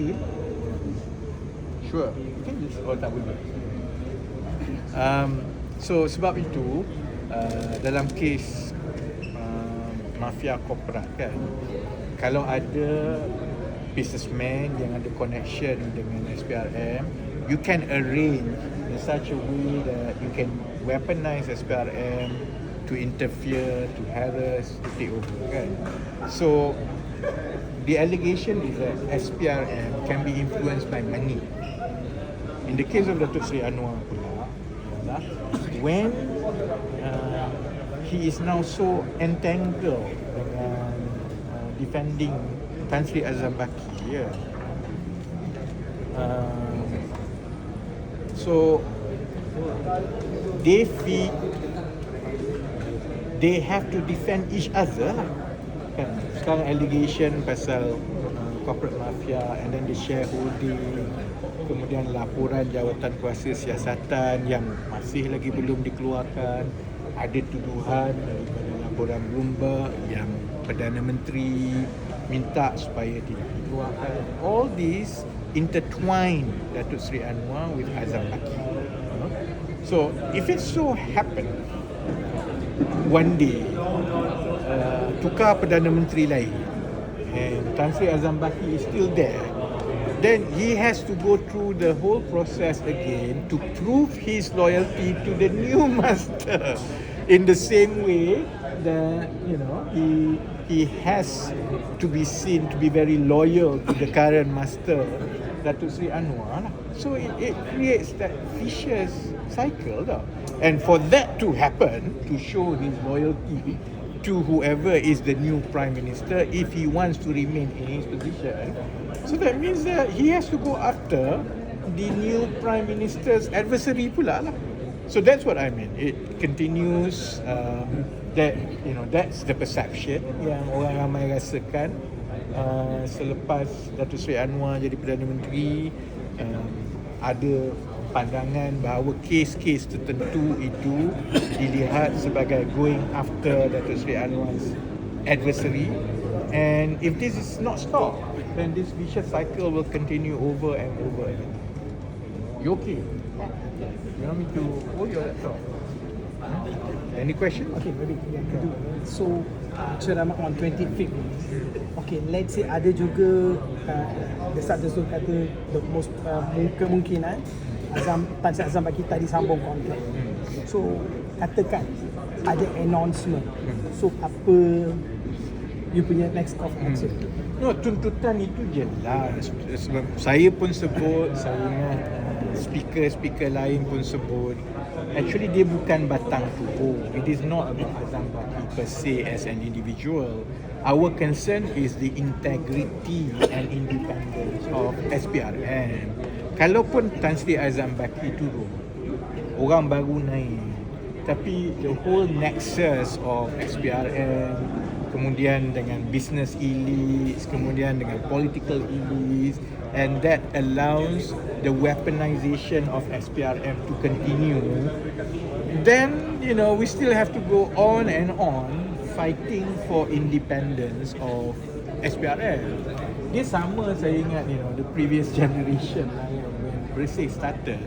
appeal? Sure. Oh, tak boleh. So sebab itu dalam kes mafia korporat kan, kalau ada businessman yang ada connection dengan SPRM, you can arrange in such a way that you can weaponize SPRM to interfere, to harass, to take over kan. So the allegation is that SPRM can be influenced by money. In the case of Datuk Seri Anwar pula, when he is now so entangled dengan defending Tan Sri Azam Baki, so they have to defend each other kan. Sekarang allegation pasal corporate mafia, and then the shareholding, kemudian laporan jawatan kuasa siasatan yang masih lagi belum dikeluarkan, ada tuduhan daripada laporan Bloomberg yang Perdana Menteri minta supaya tidak dikeluarkan. All these intertwine Datuk Seri Anwar with Azam Baki. So if it so happen one day tukar Perdana Menteri lain and Tan Sri Azam Baki is still there, then he has to go through the whole process again to prove his loyalty to the new master in the same way that he has to be seen to be very loyal to the current master, Datuk Seri Anwar. So it creates that vicious cycle tau. And for that to happen, to show his loyalty to whoever is the new Prime Minister, if he wants to remain in his position, so that means that he has to go after the new Prime Minister's adversary pula lah. So that's what I mean. It continues that that's the perception yang orang ramai rasakan selepas Datuk Seri Anwar jadi Perdana Menteri. Ada pandangan bahawa kes-kes tertentu itu dilihat sebagai going after Datuk Seri Anwar's adversary, and if this is not stopped, then this vicious cycle will continue over and over again. You okay? You want me to hold your laptop? Any question? Okay, maybe yang kedua. So ceramah on 25th. Okay, let's say ada juga desas-desus kata the most kemungkinan Tan Sri Azam Baki tadi sambung kontrak. So katakan ada announcement. So apa you punya next of action? No, tuntutan itu jelas. Saya pun sebut, saya ingat speaker lain pun sebut. Actually dia bukan batang tubuh. It is not about Azam Baki per se as an individual. Our concern is the integrity and independence of SPRM. Kalaupun Tan Sri Azam Baki turun, orang baru naik, tapi the whole nexus of SPRM, kemudian dengan business elites, kemudian dengan political elites, and that allows the weaponization of SPRM to continue, then we still have to go on and on fighting for independence of SPRM. Dia sama, saya ingat the previous generation when Bersih started.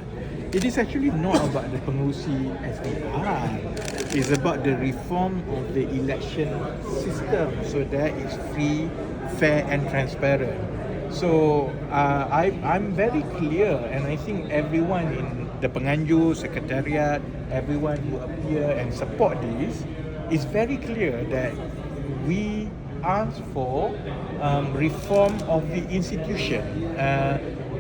It is actually not about the pengurusi SPR. It's about the reform of the election system so that it's free, fair and transparent. So I'm very clear, and I think everyone in the penganjur, secretariat, everyone who appear and support this is very clear that we ask for reform of the institution.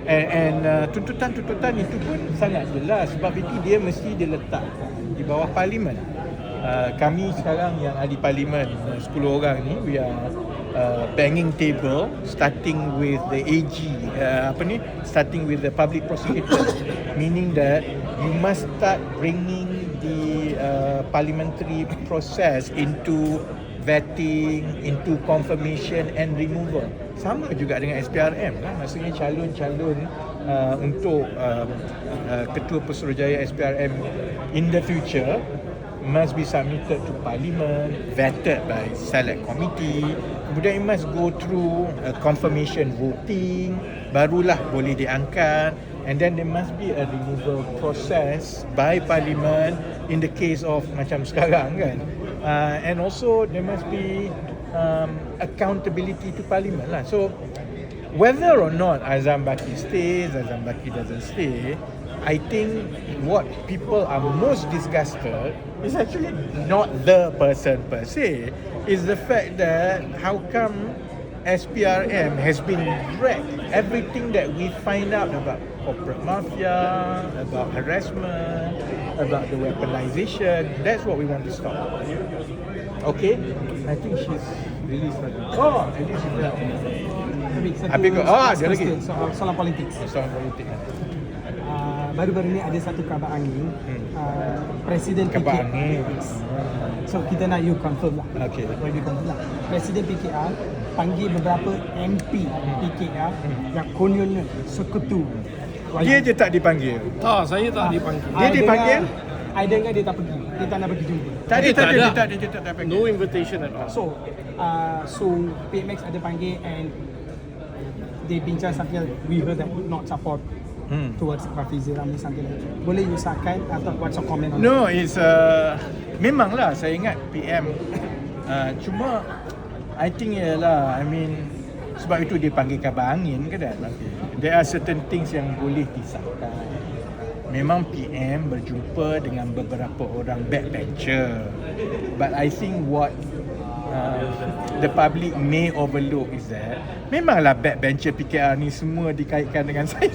And tuntutan-tuntutan itu pun sangat jelas, sebab itu dia mesti diletakkan di bawah parlimen. Kami sekarang yang ahli parlimen 10 orang ni, we are banging table starting with the AG, starting with the public prosecutor, meaning that you must start bringing the parliamentary process into vetting, into confirmation and removal. Sama juga dengan SPRM lah, maksudnya calon-calon untuk Ketua Pesuruhjaya SPRM in the future must be submitted to Parliament, vetted by Select Committee, Kemudian it must go through confirmation voting, barulah boleh diangkat. And then there must be a removal process by Parliament in the case of macam sekarang kan. And also there must be accountability to Parliament lah. So whether or not Azam Baki stays, Azam Baki doesn't stay, I think what people are most disgusted is actually not the person per se, is the fact that how come SPRM has been dragged. Everything that we find out about corporate mafia, about harassment, about the weaponization, that's what we want to stop. Okay? I think she's really struggling. Oh, at least she's not. Habis ke? Dia lagi. Soalan politik. Soalan politik. Baru-baru ni ada satu kabar angin. Presiden Kabar PKR. angin. So kita nak you confirm lah. Okay. You confirm lah. Presiden PKR panggil beberapa MP PKR yang kononnya sekutu. Dia je tak dipanggil. Tak, saya tak dipanggil. Dia dipanggil? I dengar dia tak pergi. Dia tak nak pergi jumpa. Dia tak ada. panggil. No invitation at all. So PMX ada panggil and they bincang something like, we heard that would not support towards Rafizi Ramli something like that. Boleh you sahkan atau what's your comment on that? No, it's memanglah saya ingat PM. Cuma I think ialah, I mean, sebab itu dia panggil kabar angin ke kan. There are certain things yang boleh disahkan. Memang PM berjumpa dengan beberapa orang backbencher. But I think what the public may overlook is that memanglah backbencher PKR ni semua dikaitkan dengan saya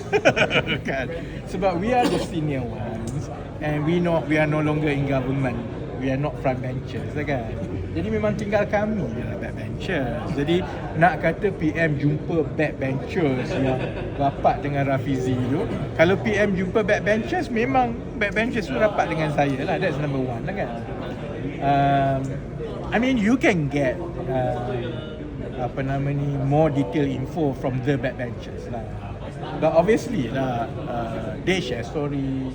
kan. Sebab we are the senior ones and we are no longer in government. We are not front benchers kan. Jadi memang tinggal kami je lah backbenchers. Jadi nak kata PM jumpa backbenchers yang rapat dengan Rafizi tu, kalau PM jumpa backbenchers, memang backbenchers tu rapat dengan saya lah. That's number one lah kan. I mean you can get more detailed info from the backbenchers lah. But obviously lah, they share story.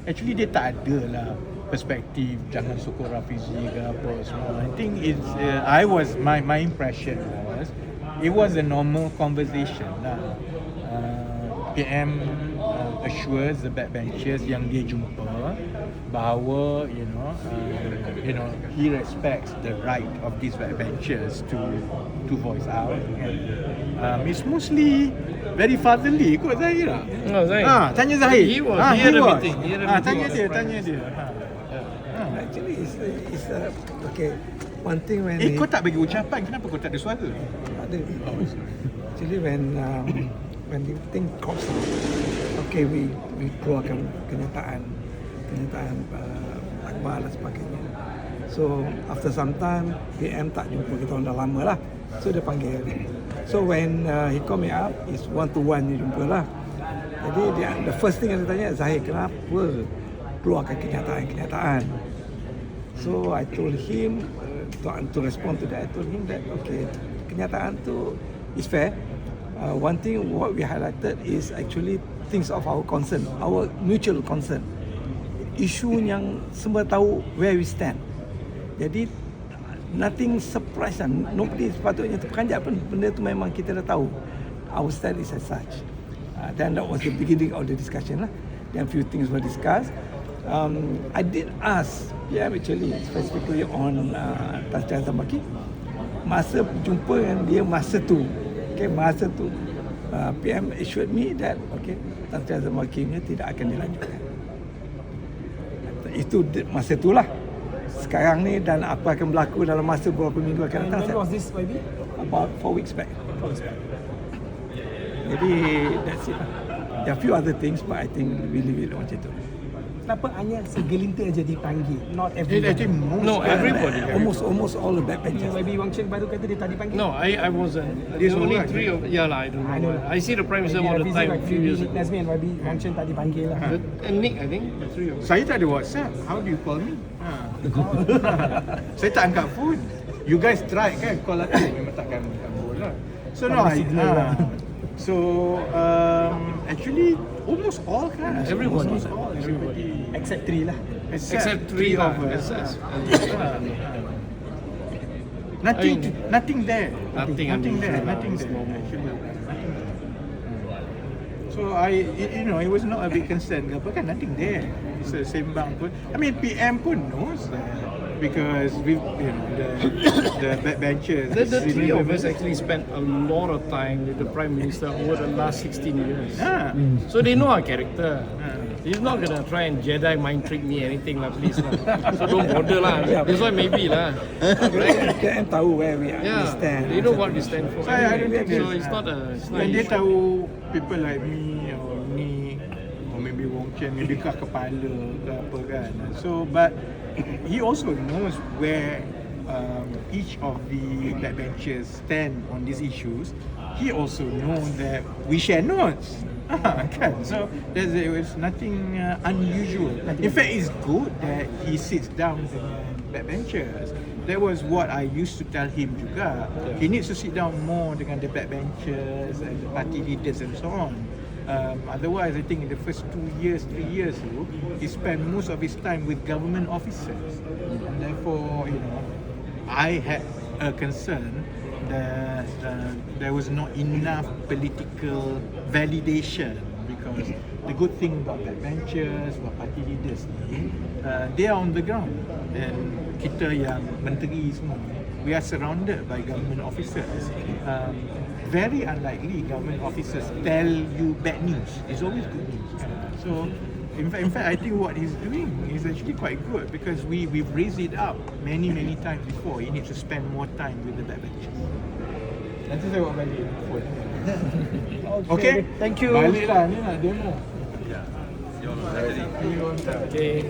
Actually dia tak ada lah perspektif jangan sokong Rafizi ke apa semua. I think it's my impression was it was a normal conversation lah. PM assures the backbenchers yang dia jumpa bahawa he respects the right of these backbenchers to voice out. It's mostly very fatherly kot Zahir. No, Zahir. Tanya Zahir. He had a meeting. Tanya dia. Actually, it's okay. One thing when kau tak bagi ucapan, kenapa kau tak ada suara? ada. Actually, when the thing crops up, okay, we keluarkan kenyataan akbar dan sebagainya. So after some time, PM tak jumpa kita orang dah lama lah. So dia panggil. So when he call me up, it's one-to-one dia jumpa lah. Jadi the first thing yang dia tanya, Zahir, kenapa keluarkan kenyataan? So I told him to respond to that. I told him that okay, kenyataan tu is fair. One thing what we highlighted is actually things of our concern, our mutual concern. Isu yang semua tahu where we stand. Jadi nothing surprise lah. Nobody sepatutnya terperanjat pun. Benda tu memang kita dah tahu. Our stand is as such. Then that was the beginning of the discussion lah. Then few things were discussed. I did ask PM actually specifically on Azam Baki. Masa jumpa dengan dia masa tu, PM assured me that okay, Azam Baki ni tidak akan dilanjutkan. Itu masa itulah. Sekarang ni dan apa akan berlaku dalam masa beberapa minggu akan datang. When was this maybe? About 4 weeks back. Jadi that's it. There are few other things but I think we leave it macam tu. Kenapa hanya segelintir aja dipanggil? Not everybody. Everybody. Almost all the backbenchers. Maybe Wang Chen baru kata dia tak dipanggil. No, I wasn't. There's only three of. Yeah lah, I don't know. I see the Prime Minister all the time. A few years ago. Nazmi and Wabi, Wang Chen tak dipanggil lah. And Nick, I think the three of us. Saya tak ada WhatsApp. How do you call me? Saya tak angkat phone. You guys try kan call aku, memang takkan angkat phone lah. So no, so actually almost all kan. Everybody. Except 3 lah. Except three of us. Nothing there. Nothing Nothing there. unusual lah, Nothing it's there. normal. Actually, nothing there. So it was not a big concern. Apa kan nothing there. It's a sembang pun. I mean, PM pun knows that because the backbenchers. The three of us actually spent a lot of time with the Prime Minister over the last 16 years. Ah. So they know our character. He's not gonna try and Jedi mind trick me anything lah, please lah. So don't bother lah. That's why maybe lah. KM tahu where we stand. They know what we stand for. So I don't think So there's- it's not a. It's not And an dia issue. tahu people like me or ni or maybe Wong Chen maybe kah kepala ke apa kan. So but he also knows where each of the backbenchers stand on these issues. He also knows that we share notes. Kan? So it was nothing unusual. In fact, it's good that he sits down dengan backbenchers. That was what I used to tell him juga. He needs to sit down more dengan the backbenchers and the party leaders and so on. Otherwise, I think in the first 3 years, he spent most of his time with government officers. And therefore, I had a concern that there was not enough political validation because the good thing about backbenchers, about party leaders, they are on the ground. And kita yang menteri semua, we are surrounded by government officers. Very unlikely government officers tell you bad news. It's always good news. So, in fact, I think what he's doing is actually quite good because we've raised it up many times before. He needs to spend more time with the backbenchers. Nanti saya buat balik. Okay. Thank you. Balik lah, ni nak demo. Okay.